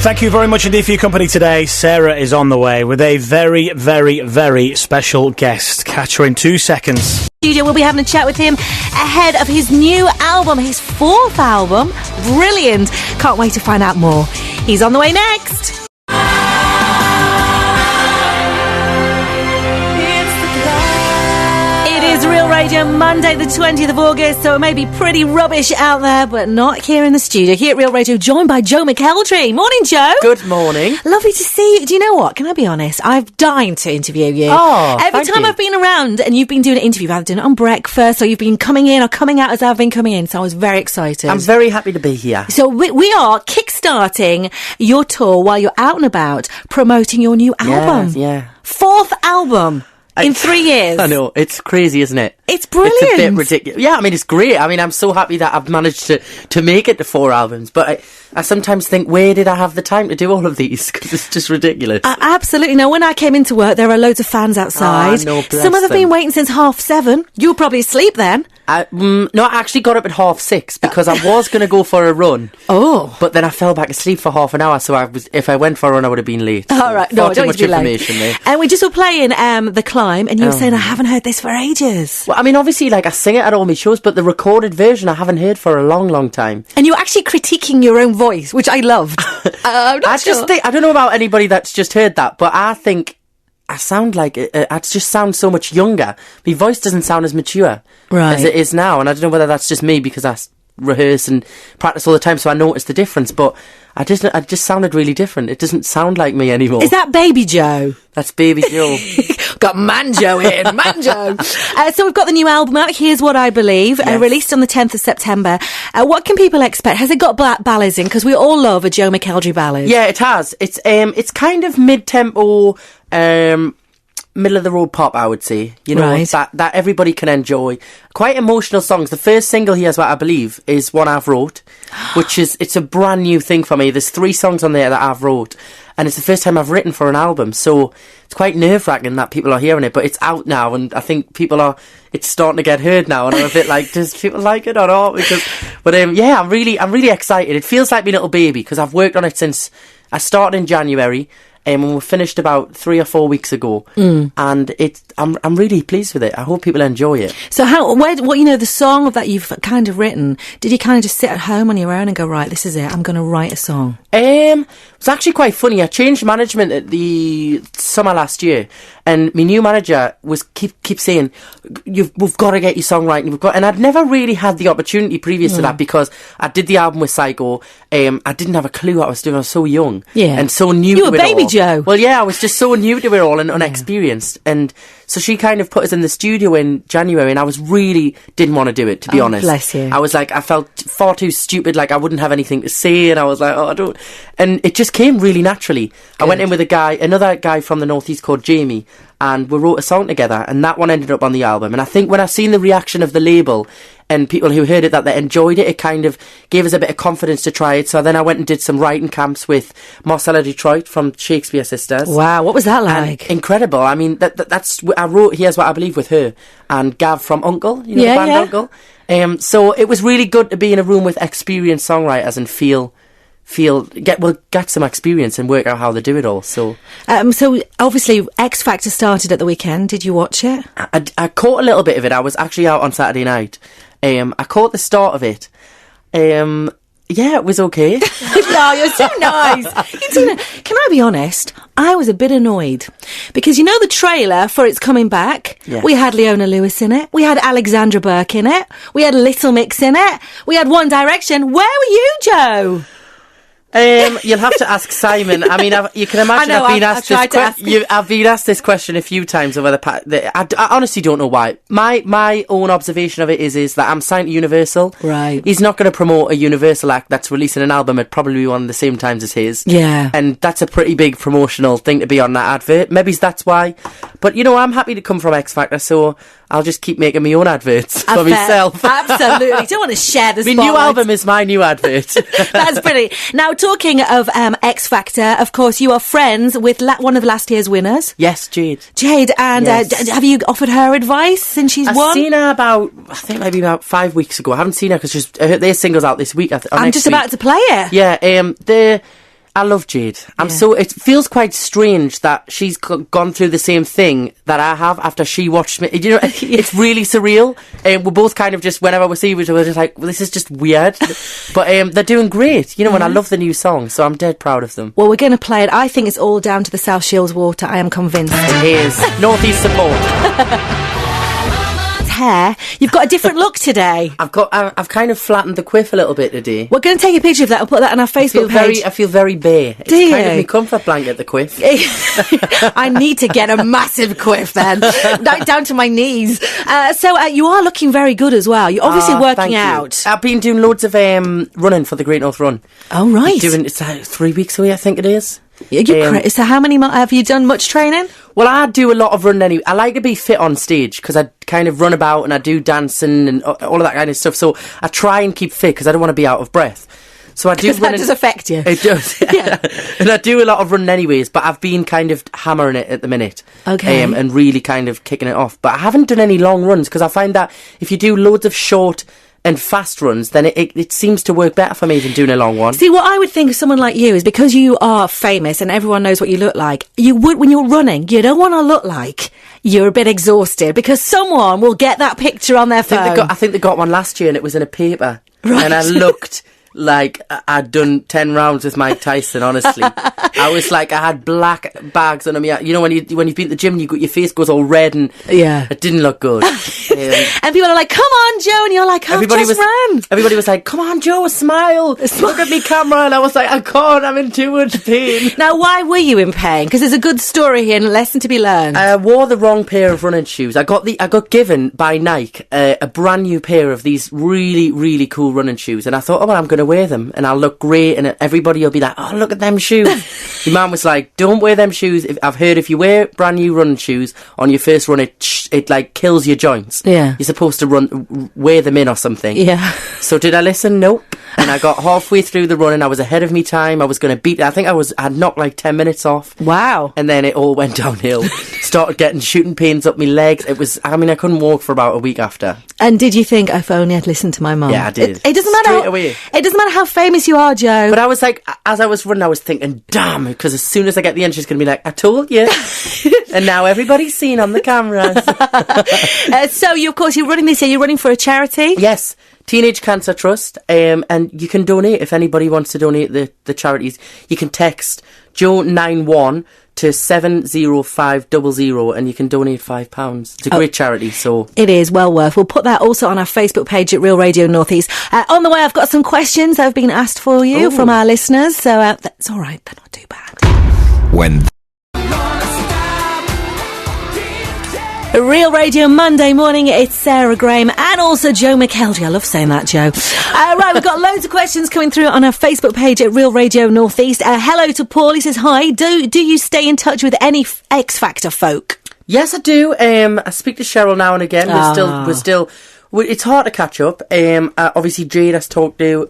Thank you very much indeed for your company today. Sarah is on the way with a very, very, very special guest. Catch her in 2 seconds. Studio, we'll be having a chat with him ahead of his new album, his 4th album. Brilliant. Can't wait to find out more. He's on the way next. Real Radio, Monday the 20th of August, so it may be pretty rubbish out there, but not here in the studio. Here at Real Radio, joined by Joe McElderry. Morning, Joe. Good morning. Lovely to see you. Do you know what? Can I be honest? I've dying to interview you. Oh, Every time I've been around and you've been doing an interview, you've either done it on breakfast or you've been coming in or coming out as I've been coming in, so I was very excited. I'm very happy to be here. So we are kickstarting your tour while you're out and about promoting your new album. Yeah. 4th album. In 3 years. I know, it's crazy, isn't it? It's brilliant. It's a bit ridiculous. Yeah, I mean, it's great. I mean, I'm so happy that I've managed to make it to 4 albums. But I sometimes think, where did I have the time to do all of these? Because it's just ridiculous. Absolutely. Now, when I came into work, there are loads of fans outside. No, bless Some of them have been waiting since 7:30. You were probably asleep then. No, I actually got up at 6:30 because I was going to go for a run. Oh. But then I fell back asleep for half an hour, so if I went for a run, I would have been late. All right. No, far too much information there. And we just were playing The Climb, and you were saying, I haven't heard this for ages. Well, I mean, obviously, like, I sing it at all my shows, but the recorded version I haven't heard for a long, long time. And you were actually critiquing your own voice, which I loved. I'm not sure. I don't know about anybody that's just heard that, but I think I sound like I just sound so much younger. My voice doesn't sound as mature as it is now, and I don't know whether that's just me because I rehearse and practice all the time, so I notice the difference. But I just sounded really different. It doesn't sound like me anymore. Is that Baby Joe? That's Baby Joe. Got Manjo here, Manjo. So we've got the new album out. Here's What I Believe, Yes. released on the 10th of September. What can people expect? Has it got ballads in? Because we all love a Joe McElderry ballad. Yeah, it has. It's kind of mid-tempo, middle of the road pop, I would say. You know, Right. that everybody can enjoy. Quite emotional songs. The first single, Here's What I Believe, is one I've wrote, it's a brand new thing for me. There's 3 songs on there that I've wrote, and it's the first time I've written for an album, so it's quite nerve-wracking that people are hearing it, but it's out now, and I think it's starting to get heard now, and I'm a bit like, does people like it or not? But yeah, I'm really excited. It feels like my little baby, because I've worked on it since I started in January, and we finished about 3 or 4 weeks ago, and I'm really pleased with it. I hope people enjoy it. So the song that you've kind of written, did you kind of just sit at home on your own and go, right, this is it, I'm going to write a song? It's actually quite funny. I changed management at the summer last year, and my new manager was keep saying, we've got to get your songwriting. And I'd never really had the opportunity previous to that because I did the album with Psycho. I didn't have a clue what I was doing. I was so young and so new to it all. You were Baby Joe. Well, yeah, I was just so new to it all and unexperienced. And so she kind of put us in the studio in January, and I didn't want to do it, to be honest. Bless you. I was like, I felt far too stupid, like I wouldn't have anything to say, and I was like, I don't. And it just came really naturally. Good. I went in with another guy from the Northeast called Jamie, and we wrote a song together, and that one ended up on the album. And I think when I seen the reaction of the label and people who heard it, that they enjoyed it, it kind of gave us a bit of confidence to try it. So then I went and did some writing camps with Marcella Detroit from Shakespeare Sisters. Wow, what was that like? And incredible. I mean, that's I wrote Here's What I Believe with her and Gav from Uncle, the band Uncle. So it was really good to be in a room with experienced songwriters and get some experience and work out how they do it all. So obviously X Factor started at the weekend. Did you watch it? I caught a little bit of it. I was actually out on Saturday night. I caught the start of it. Yeah, it was okay. No, you're so nice. Can I be honest? I was a bit annoyed because the trailer for It's Coming Back. Yeah. We had Leona Lewis in it. We had Alexandra Burke in it. We had Little Mix in it. We had One Direction. Where were you, Joe? You'll have to ask Simon. I mean, you can imagine I've been asked this question a few times over I honestly don't know why. My own observation of it is that I'm signed to Universal. Right. He's not going to promote a Universal act that's releasing an album at probably one of the same times as his. Yeah. And that's a pretty big promotional thing to be on that advert. Maybe that's why. But, I'm happy to come from X Factor, so I'll just keep making my own adverts for myself. Absolutely. Don't want to share the spotlight. My new album is my new advert. That's brilliant. Now, talking of X Factor, of course, you are friends with one of last year's winners. Yes, Jade. And yes. Have you offered her advice since she's won? I've seen her maybe about 5 weeks ago. I haven't seen her because their single's out this week. I'm just about to play it. Yeah, I love Jade. It feels quite strange that she's gone through the same thing that I have after she watched me. You know, it's really surreal. We're both kind of just, whenever we see each other, we're just like, well, this is just weird. But they're doing great, you know, and I love the new song, so I'm dead proud of them. Well, we're going to play it. I think it's all down to the South Shields water. I am convinced. It is. North East support. Hair, you've got a different look today. I've kind of flattened the quiff a little bit today. We're going to take a picture of that and put that on our Facebook page. I feel very bare. It's kind of my comfort blanket, the quiff. I need to get a massive quiff then, down to my knees. So you are looking very good as well. You're obviously working out. I've been doing loads of running for the Great North Run. Oh right, it's 3 weeks away, I think it is. So how many have you done? Much training? Well, I do a lot of running anyway. I like to be fit on stage because I kind of run about and I do dancing and all of that kind of stuff. So I try and keep fit because I don't want to be out of breath. So I do. That does affect you. It does. Yeah. And I do a lot of running anyways, but I've been kind of hammering it at the minute. Okay. And really kind of kicking it off. But I haven't done any long runs because I find that if you do loads of short and fast runs, then it seems to work better for me than doing a long one. See, what I would think of someone like you is because you are famous and everyone knows what you look like, you would, when you're running, you don't want to look like you're a bit exhausted because someone will get that picture on their phone. I think they got one last year and it was in a paper. Right. And I looked like I'd done 10 rounds with Mike Tyson, honestly. I was like, I had black bags under me. You know, when you've been to the gym and your face goes all red and it didn't look good. And people are like, come on, Joe. And you're like, I've just ran. Everybody was like, come on, Joe, smile. Look at me camera. And I was like, I can't, I'm in too much pain. Now, why were you in pain? Because there's a good story here and a lesson to be learned. I wore the wrong pair of running shoes. I got given by Nike a brand new pair of these really, really cool running shoes. And I thought, oh, well, I'm going to wear them and I'll look great and everybody will be like, oh, look at them shoes. Your mum was like, don't wear them shoes. I've heard if you wear brand new running shoes on your first run, it like kills your joints. Yeah. You're supposed to wear them in or something. Yeah. So did I listen? Nope. And I got halfway through the run and I was ahead of me time. I was going to beat it. I think I'd knocked like 10 minutes off. Wow. And then it all went downhill. Started getting shooting pains up my legs. I couldn't walk for about a week after. And did you think, if only I'd listened to my mum? Yeah, I did. It doesn't matter. It doesn't matter how famous you are, Joe. But I was like, as I was running, I was thinking, damn, because as soon as I get the end, she's going to be like, I told you. And now everybody's seen on the cameras. So, you're running this year. You're running for a charity? Yes. Teenage Cancer Trust, and you can donate if anybody wants to donate the charities. You can text Joe91 to 70500 and you can donate £5. It's a great charity, so it is well worth. We'll put that also on our Facebook page at Real Radio Northeast. On the way, I've got some questions that have been asked for you from our listeners, so that's all right. They're not too bad. When Real Radio Monday morning, it's Sarah Graham and also Joe McElderry. I love saying that, Joe. Right, we've got loads of questions coming through on our Facebook page at Real Radio Northeast. Hello to Paul. He says, hi, do you stay in touch with any X Factor folk? Yes, I do. I speak to Cheryl now and again. We're still it's hard to catch up. Obviously Jade has talked to.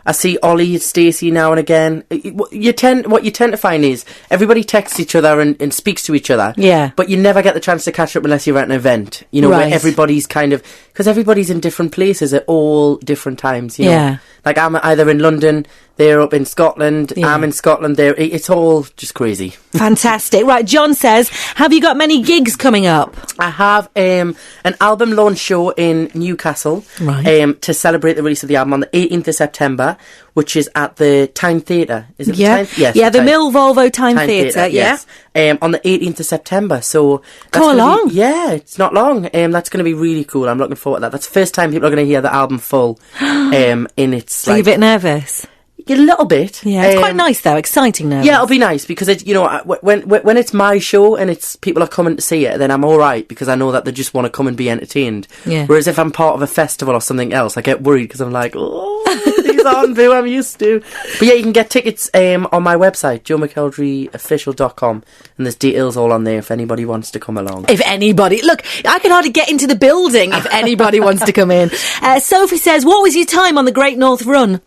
I see Ollie, Stacey now and again. What you tend to find is everybody texts each other and speaks to each other. Yeah. But you never get the chance to catch up unless you're at an event. You know, where everybody's because everybody's in different places at all different times. You know? Yeah. Like I'm either in London, they're up in Scotland, I'm in Scotland, it's all just crazy. Fantastic. Right, John says, have you got many gigs coming up? I have an album launch show in Newcastle to celebrate the release of the album on the 18th of September, which is at the Time Theatre. Is it the Time? Yes. Yeah, the Mill Volvo Time Theatre, yes. On the 18th of September. So go along. It's not long. That's going to be really cool. I'm looking forward to that. That's the first time people are going to hear the album full in its... So you're a bit nervous? A little bit. Yeah, it's quite nice though, exciting nervous. Yeah, it'll be nice because when it's my show and it's people are coming to see it, then I'm all right because I know that they just want to come and be entertained. Yeah. Whereas if I'm part of a festival or something else, I get worried because I'm like, oh, these aren't who I'm used to. But yeah, you can get tickets on my website, joemckelderryofficial.com, and there's details all on there if anybody wants to come along. If anybody, look, I can hardly get into the building if anybody wants to come in. Sophie says, what was your time on the Great North Run?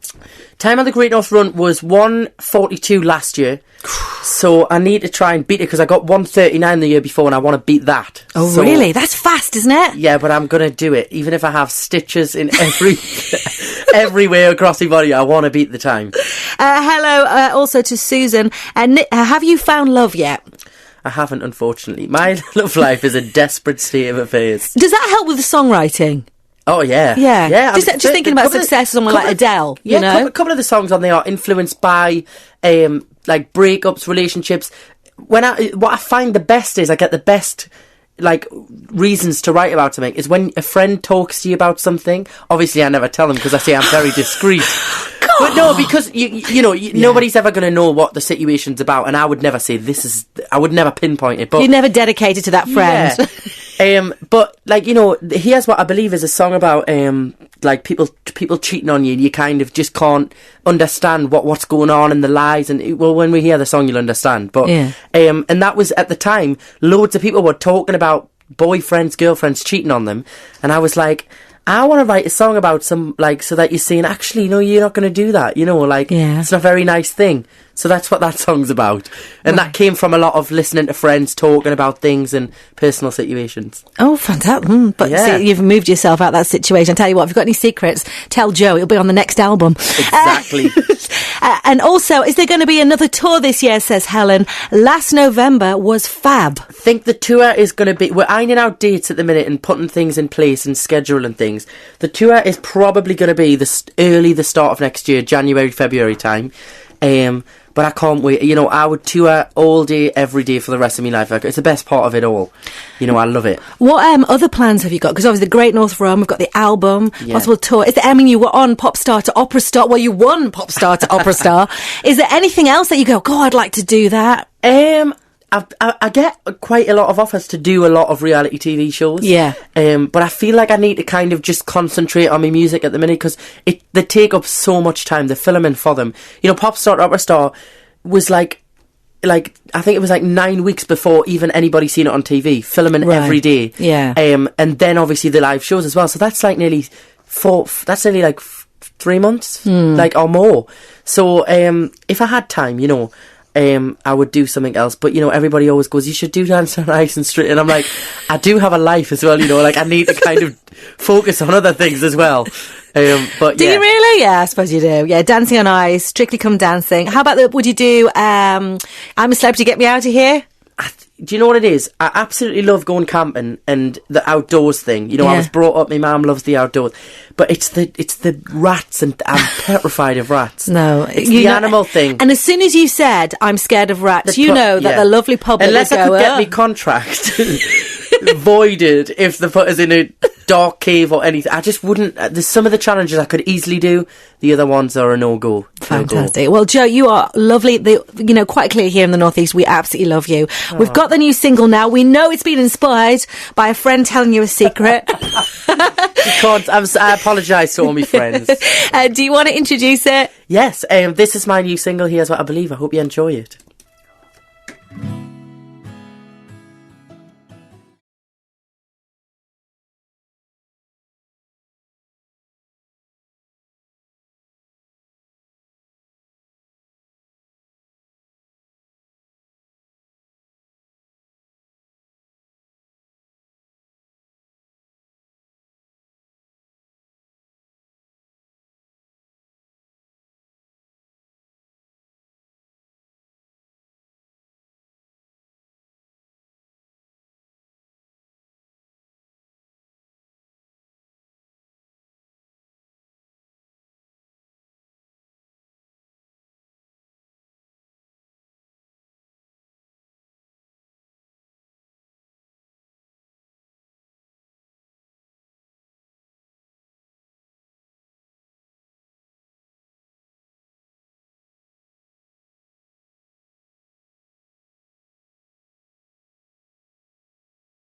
Time on the Great North Run was 1:42 last year. So I need to try and beat it because I got 1:39 the year before and I want to beat that. Oh, so, really? That's fast, isn't it? Yeah, but I'm going to do it. Even if I have stitches in everywhere across my body, I want to beat the time. Hello also to Susan. Have you found love yet? I haven't, unfortunately. My love life is a desperate state of affairs. Does that help with the songwriting? Oh, yeah. Yeah. Just thinking about success, someone like Adele, you know? A couple of the songs on there are influenced by, like, breakups, relationships. What I find the best is I get the best, like, reasons to write about something is when a friend talks to you about something. Obviously, I never tell them because I say I'm very discreet. But no, because nobody's ever going to know what the situation's about, and I would never say I would never pinpoint it. But you're never dedicated to that friend. Yeah. But like here's what I believe is a song about like people cheating on you, and you kind of just can't understand what's going on in the lies. And when we hear the song, you'll understand. But and that was at the time, loads of people were talking about boyfriends, girlfriends cheating on them, and I was like, I want to write a song about some, like, so that you're saying, actually, no, you're not going to do that, it's not a very nice thing. So that's what that song's about. And that came from a lot of listening to friends talking about things and personal situations. Oh, fantastic. But see, you've moved yourself out of that situation. I tell you what, if you've got any secrets, tell Joe. It'll be on the next album. Exactly. And also, is there going to be another tour this year, says Helen? Last November was fab. I think the tour is going to be... We're ironing out dates at the minute and putting things in place and scheduling things. The tour is probably going to be the start of next year, January, February time. But I can't wait. I would tour all day, every day for the rest of my life. It's the best part of it all. I love it. What other plans have you got? Because obviously the Great North Run, we've got the album, possible tour. You were on Pop Star to Opera Star. Well, you won Pop Star to Opera Star. Is there anything else that you go, God, I'd like to do that? I get quite a lot of offers to do a lot of reality TV shows. Yeah. But I feel like I need to kind of just concentrate on my music at the minute because they take up so much time. The filming for them. Pop Star to Opera Star was like I think it was like 9 weeks before even anybody seen it on TV, filming every day. Yeah. And then obviously the live shows as well. So that's like nearly 3 months, or more. So if I had time, I would do something else. But, everybody always goes, you should do Dance on Ice and Street. And I'm like, I do have a life as well, I need to kind of focus on other things as well. But do you really? Yeah, I suppose you do. Yeah, Dancing on Ice, Strictly Come Dancing. How about would you do I'm a Celebrity, Get Me Out of Here? Do you know what it is? I absolutely love going camping and the outdoors thing. I was brought up, my mum loves the outdoors. But it's the rats, and I'm petrified of rats. No. It's the animal thing. And as soon as you said, I'm scared of rats, that the lovely public unless I could get me contract voided if they put us in a dark cave or anything. I just wouldn't. There's some of the challenges I could easily do. The other ones are a no-go. Fantastic. No-go. Well, Joe, you are lovely. Quite clear here in the Northeast, we absolutely love you. We've got the new single now. We know it's been inspired by a friend telling you a secret. I apologise to all my friends. Do you want to introduce it? Yes. This is my new single, Here's What I Believe. I hope you enjoy it.